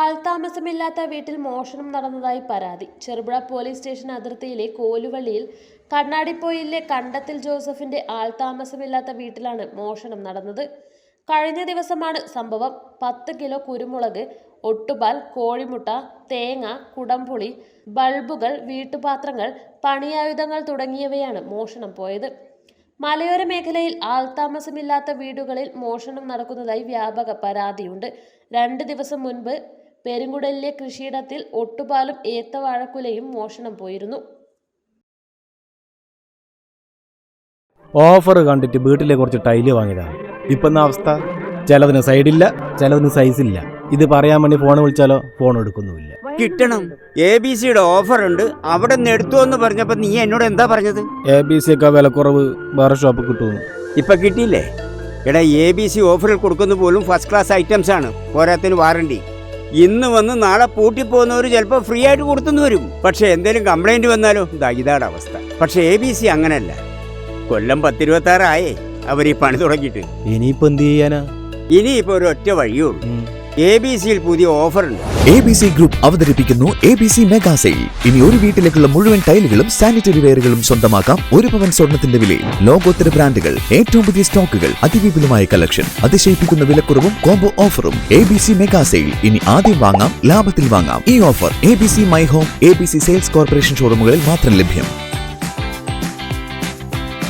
ആൾതാമസമില്ലാത്ത വീട്ടിൽ മോഷണം നടന്നതായി പരാതി. ചെറുപുഴ പോലീസ് സ്റ്റേഷൻ അതിർത്തിയിലെ കോലുവള്ളിയിൽ കണ്ണാടിപ്പൊയിലിലെ കണ്ടത്തിൽ ജോസഫിന്റെ ആൾതാമസമില്ലാത്ത വീട്ടിലാണ് മോഷണം നടന്നത്. കഴിഞ്ഞ ദിവസമാണ് സംഭവം. 10 കിലോ കുരുമുളക്, ഒട്ടുപാൽ, കോഴിമുട്ട, തേങ്ങ, കുടംപുളി, ബൾബുകൾ, വീട്ടുപാത്രങ്ങൾ, പണിയായുധങ്ങൾ തുടങ്ങിയവയാണ് മോഷണം പോയത്. മലയോര മേഖലയിൽ ആൾതാമസമില്ലാത്ത വീടുകളിൽ മോഷണം നടക്കുന്നതായി വ്യാപക പരാതിയുണ്ട്. 2 ദിവസം മുൻപ് പെരുങ്കുടലിലെ കൃഷിയിടത്തിൽ ഒട്ടുപാലും ഏത്തവാഴക്കുലയും മോഷണം പോയിരുന്നു. ഓഫർ കണ്ടിട്ട് വീട്ടിലെ കുറച്ച് ടൈല് വാങ്ങിയതാണ്. ഇപ്പം അവസ്ഥ, ചിലതിന് സൈഡില്ല, ചിലതിന് സൈസില്ല. ഇത് പറയാൻ വേണ്ടി ഫോൺ വിളിച്ചാലോ ഫോൺ എടുക്കുന്നുമില്ല. കിട്ടണം. ABC-യുടെ ഓഫർ ഉണ്ട്, അവിടെ നിന്ന് എടുത്തു എന്ന് പറഞ്ഞപ്പോ നീ എന്നോട് എന്താ പറഞ്ഞത്? ABC ഒക്കെ വിലക്കുറവ് വേറെ ഷോപ്പ് കിട്ടുന്നു. ഇപ്പൊ കിട്ടിയില്ലേ? എടാ, ABC ഓഫറിൽ കൊടുക്കുന്ന പോലും ഫസ്റ്റ് ക്ലാസ് ഐറ്റംസ് ആണ്, പോരാത്തിന് വാറണ്ടി. ഇന്ന് വന്ന് നാളെ പൂട്ടിപ്പോകുന്നവർ ചിലപ്പോൾ ഫ്രീ ആയിട്ട് കൊടുത്തു വരും. പക്ഷെ എന്തെങ്കിലും കംപ്ലൈന്റ് വന്നാലോ? ഇതാണ് അവസ്ഥ. പക്ഷെ ABC അങ്ങനല്ല. കൊല്ലം 10-26 ആയേ അവർ ഈ പണി തുടങ്ങിയിട്ട്. ഇനിയിപ്പോ എന്ത് ചെയ്യാനാ? ഇനിയിപ്പോ ഒരു ഒറ്റ വഴിയുള്ളൂ. ABC-യിൽ പുതിയ ഓഫർ ഉണ്ട്. ABC ഗ്രൂപ്പ് അവതരിപ്പിക്കുന്നു ABC മെഗാ സെയിൽ. ഇനി ഒരു വീട്ടിലേക്കുള്ള മുഴുവൻ ടൈലുകളും സാനിറ്ററി വെയറുകളും സ്വന്തമാക്കാം 1 പവൻ സ്വർണത്തിന്റെ വിലയിൽ. ലോകോത്തര ബ്രാൻഡുകൾ, ഏറ്റവും പുതിയ സ്റ്റോക്കുകൾ, അതിവിപുലമായ കളക്ഷൻ, അതിശയിപ്പിക്കുന്ന വിലക്കുറവും കോംബോ ഓഫറും. ABC mega sale. ഇനി ആദ്യം വാങ്ങാം, ലാഭത്തിൽ വാങ്ങാം. ഈ offer ABC my home, ABC sales corporation ഷോറൂമുകളിൽ മാത്രം ലഭ്യം.